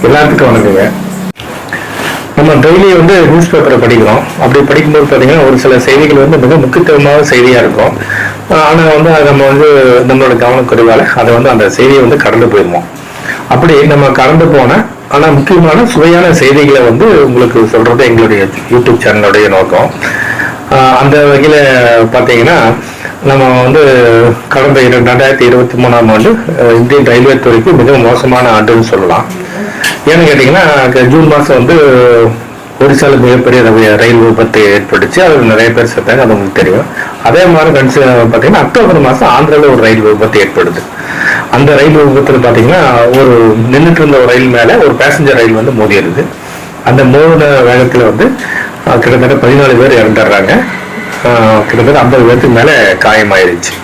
எல்லாத்துக்கும் வணக்கங்க. நம்ம டெய்லி நியூஸ் பேப்பரை படிக்கிறோம். அப்படி படிக்கும்போது பார்த்தீங்கன்னா ஒரு சில செய்திகள் மிக முக்கியத்துவமான செய்தியாக இருக்கும். ஆனால் அதை நம்ம நம்மளோட கவனக்குறைவால் அதை அந்த செய்தியை கடந்து போயிடுவோம். அப்படி நம்ம கடந்து போன ஆனால் முக்கியமான சுவையான செய்திகளை உங்களுக்கு சொல்றது எங்களுடைய யூடியூப் சேனலுடைய நோக்கம். அந்த வகையில் பார்த்தீங்கன்னா நம்ம கடந்த 2023ஆம் ஆண்டு இந்தியன் ரயில்வே துறைக்கு மிக மோசமான ஆண்டுன்னு சொல்லலாம். ஏன்னு கேட்டிங்கன்னா ஜூன் மாதம் ஒரிசாவில் மிகப்பெரிய ரயில் விபத்து ஏற்பட்டுச்சு. அதில் நிறைய பேர் செத்தாங்க, அது உங்களுக்கு தெரியும். அதே மாதிரி பார்த்தீங்கன்னா அக்டோபர் மாதம் ஆந்திராவில் ஒரு ரயில் விபத்து ஏற்படுது. அந்த ரயில் விபத்தில் பார்த்தீங்கன்னா ஒரு நின்றுட்டு இருந்த ஒரு ரயில் மேலே ஒரு பேசஞ்சர் ரயில் மோதிடுது. அந்த மோதின வேகத்தில் கிட்டத்தட்ட 14 பேர் இறந்துடுறாங்க. கிட்டத்தட்ட 50 பேருக்கு மேலே காயமாயிருச்சு.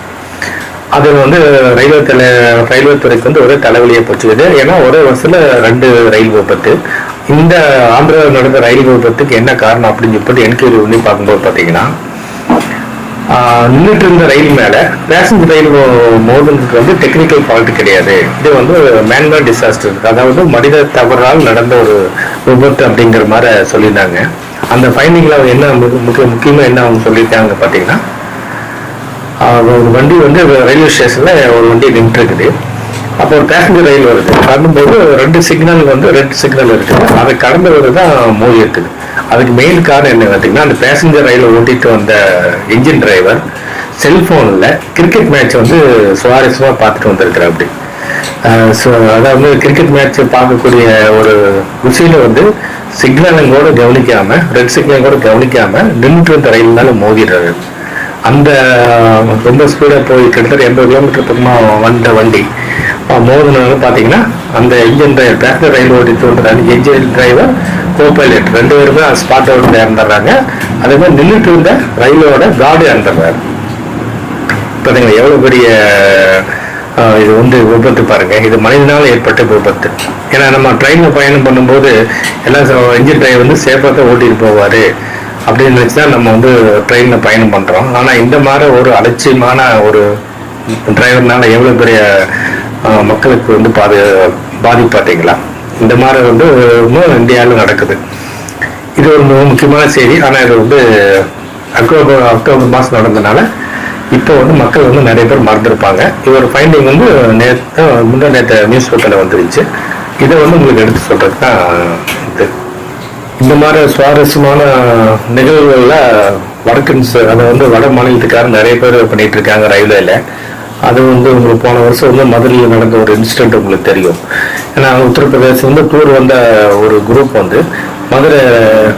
அது ரயில்வே துறைக்கு ஒரே தலைவலியை போச்சுக்குது. ஏன்னா ஒரே வருஷத்துல 2 ரயில் விபத்து. இந்த ஆந்திராவில் நடந்த ரயில் விபத்துக்கு என்ன காரணம் அப்படின்னு சொல்லிட்டு என்கொயரி பண்ணி பார்க்கும்போது பார்த்தீங்கன்னா நின்றுட்டு இருந்த ரயில் மேல பேசஞ்சர் ரயில் மோதுனதுக்கு டெக்னிக்கல் ஃபால்ட் கிடையாது. இது மேன்மேட் டிசாஸ்டர், அதாவது மனித தவறால் நடந்த ஒரு விபத்து அப்படிங்கிற மாதிரி சொல்லியிருந்தாங்க. அந்த ஃபைண்டிங்ல என்ன முக்கியமா என்ன அவங்க சொல்லியிருக்காங்க பார்த்தீங்கன்னா, ஒரு வண்டி ரயில்வே ஸ்டேஷன்ல ஒரு வண்டி நின்று இருக்குது. அப்போ ஒரு பேசஞ்சர் ரயில் வருது. வரும்போது 2 சிக்னல் ரெட் சிக்னல் இருக்குது. அதை கடந்து தான் மோதி இருக்குது. அதுக்கு மெயின் காரணம் என்ன பார்த்தீங்கன்னா, அந்த பேசஞ்சர் ரயிலை ஓட்டிட்டு வந்த இன்ஜின் டிரைவர் செல்போன்ல கிரிக்கெட் மேட்ச் சுவாரஸ்யமா பார்த்துட்டு வந்திருக்கிறார். அப்படி அதாவது கிரிக்கெட் மேட்ச் பார்க்கக்கூடிய ஒரு குசியில சிக்னலும் கூட கவனிக்காம, ரெட் சிக்னல் கூட கவனிக்காம நின்றுட்டு வந்த ரயில்னால மோதிடுறாரு. அந்த ரொம்ப ஸ்பீடாக போய் கிட்டத்தட்ட 80 கிலோமீட்டர் பக்கமா வந்த வண்டி மோதினது பார்த்தீங்கன்னா அந்த இன்ஜின் டிரைவர், பேசஞ்சர் ரயில் ஓட்டிட்டு வந்த இன்ஜின் டிரைவர், கோபைலட் 2 பேருமே ஸ்பாட் அவுட் இறந்துடுறாங்க. அதே மாதிரி நின்றுட்டு இருந்த ரயிலோட கார்டு இறந்துடுறாரு. பார்த்தீங்களா எவ்வளோ பெரிய இது விபத்து பாருங்க. இது மனிதனால் ஏற்பட்ட விபத்து. ஏன்னா நம்ம ட்ரெயினில் பயணம் பண்ணும்போது எல்லாம் இன்ஜின் டிரைவர் சேஃபாக தான் ஓட்டிட்டு போவார் அப்படின்னு நினச்சி தான் நம்ம ட்ரெயினில் பயணம் பண்ணுறோம். ஆனால் இந்த மாதிரி ஒரு அலட்சியமான ஒரு டிரைவர்னால எவ்வளோ பெரிய மக்களுக்கு பாதிப்பு பார்த்தீங்களா. இந்த மாதிரி இந்தியாவில் நடக்குது. இது ஒரு மிக முக்கியமான செய்தி. ஆனால் இது அக்டோபர் மாதம் நடந்ததுனால இப்போ மக்கள் நிறைய பேர் மறந்துருப்பாங்க. இது ஒரு ஃபைண்டிங் நேற்று நியூஸ் பேப்பரில் வந்துருச்சு. இதை உங்களுக்கு எடுத்து சொல்கிறது தான் இது. இந்த மாதிரி சுவாரஸ்யமான நிகழ்வுகளில் வடக்கன்ஸ் அதை வட மாநிலத்துக்காரர் நிறைய பேர் பண்ணிட்டு இருக்காங்க ரயில்வேல. அது உங்களுக்கு போன வருஷம் மதுரையில் நடந்த ஒரு இன்சிடென்ட் உங்களுக்கு தெரியும். ஏன்னா உத்தரப்பிரதேசம் டூர் வந்த ஒரு குரூப் மதுரை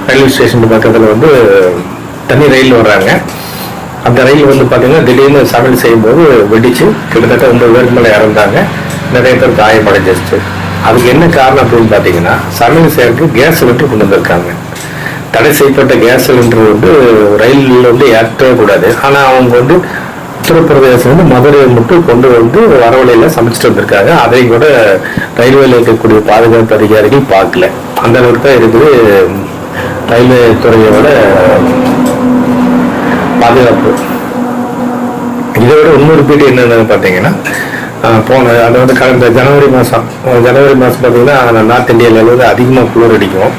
ரயில்வே ஸ்டேஷன் பக்கத்தில் தனி ரயில் வர்றாங்க. அந்த ரயில் பார்த்தீங்கன்னா திடீர்னு சமையல் செய்யும்போது வெடிச்சு கிட்டத்தட்ட 9 பேருக்கு மேலே இறந்தாங்க. நிறைய பேர் காயமடைஞ்சிருச்சு. அதுக்கு என்ன காரணம் அப்படின்னு பார்த்தீங்கன்னா, சமையல் செய்யறதுக்கு கேஸ் சிலிண்டர் கொண்டு வந்திருக்காங்க. தடை செய்யப்பட்ட கேஸ் சிலிண்டர் ரயிலில் ஏற்றவே கூடாது. ஆனால் அவங்க உத்தரப்பிரதேசம் மதுரையை மட்டும் கொண்டு வரவழையில் சமைச்சிட்டு வந்திருக்காங்க. அதை கூட ரயில்வேல இருக்கக்கூடிய பாதுகாப்பு அதிகாரிகள் பார்க்கல. அந்த அளவுக்கு தான் இருக்குது ரயில்வே துறையோட பாதுகாப்பு. இதை விட இன்னொரு பீடு என்னன்னு பார்த்தீங்கன்னா, அது கடந்த ஜனவரி மாதம் பார்த்தீங்கன்னா நார்த் இந்தியாவில் அதிகமாக குளிர் அடிக்கும்.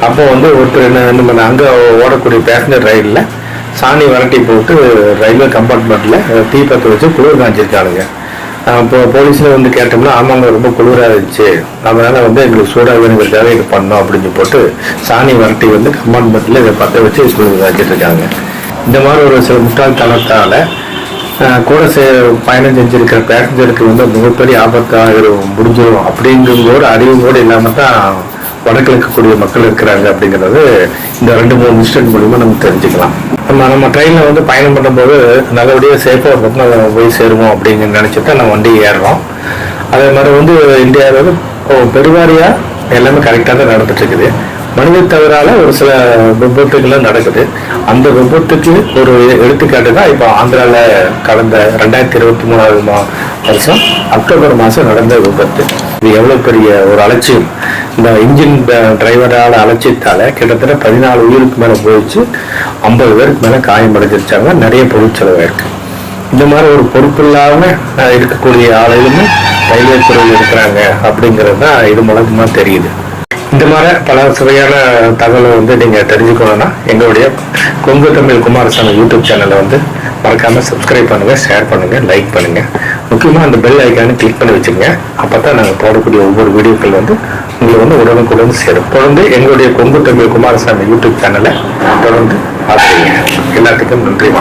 அப்போ ஒருத்தர் என்ன பண்ண அங்கே ஓடக்கூடிய பேசஞ்சர் ரயிலில் சாணி வரட்டி போட்டு ரயில்வே கம்பார்ட்மெண்ட்டில் தீ பற்ற வச்சு குளிர் காய்ச்சிருக்கானுங்க. இப்போ போலீஸில் கேட்டோம்னா, ஆமாங்க ரொம்ப குளிராக இருந்துச்சு, அதனால் எங்களுக்கு சூடாக வேணுங்கிறதுக்காக இது பண்ணோம் அப்படின்னு போட்டு சாணி வரட்டி கம்பார்ட்மெண்ட்டில் இதை பற்ற வச்சு குளிர் காய்ச்சிட்டு இருக்காங்க. இந்த மாதிரி ஒரு சில முட்டாள்தனத்தால் கூட பயணம் செஞ்சிருக்கிற பேசஞ்சருக்கு மிகப்பெரிய ஆபத்தாக முடிஞ்சிடும் அப்படிங்கிற ஒரு அறிவு கூட இல்லாமல் தான் வடக்கில் இருக்கக்கூடிய மக்கள் இருக்கிறாங்க அப்படிங்கிறது இந்த 2-3 இன்சிடென்ட் மூலிமா நம்ம தெரிஞ்சுக்கலாம். நம்ம ட்ரெயினில் பயணம் பண்ணும்போது நல்லபடியாக சேஃபாக ஒரு பக்கம் போய் சேருவோம் அப்படின்னு நினச்சிட்டு நம்ம வண்டி ஏறுறோம். அதே மாதிரி இந்தியாவில் பெருவாரியாக எல்லாமே கரெக்டாக தான் நடந்துட்டு இருக்குது. மனித தவறால ஒரு சில விபத்துகள்லாம் நடக்குது. அந்த விபத்துக்கு ஒரு எடுத்துக்காட்டு தான் இப்போ ஆந்திராவில் கடந்த 2023 வருஷம் அக்டோபர் மாதம் நடந்த விபத்து. இது எவ்வளோ பெரிய ஒரு அலட்சியம். இந்த இன்ஜின் டிரைவரால் அலட்சியத்தால் கிட்டத்தட்ட 14 உயிருக்கு மேலே போயிடுச்சு. 50 பேருக்கு மேலே காயம் அடைஞ்சிருச்சாங்க. நிறைய பொருட்செலவாயிருக்கு. இந்த மாதிரி ஒரு பொறுப்பில்லாம இருக்கக்கூடிய ஆளுகளுமே ரயில்வே துறையில் இருக்கிறாங்க அப்படிங்கிறது தான் இது மூலமா தெரியுது. இந்த மாதிரி பல சுவையான தகவலை வந்து நீங்க தெரிஞ்சுக்கணும்னா எங்களுடைய கொங்கு தமிழ் குமாரசாமி யூடியூப் சேனலை வந்து மறக்காம சப்ஸ்கிரைப் பண்ணுங்க, ஷேர் பண்ணுங்க, லைக் பண்ணுங்க. முக்கியமா அந்த பெல் ஐக்கானை கிளிக் பண்ணி வச்சுங்க. அப்பதான் நாங்கள் போடக்கூடிய ஒவ்வொரு வீடியோக்கள் வந்து உங்களை வந்து உடனுக்குடன் சேரும். தொடர்ந்து எங்களுடைய கொங்கு தமிழ் குமாரசாமி யூடியூப் சேனலை தொடர்ந்து பார்த்துங்க. எல்லாத்துக்கும் நன்றி.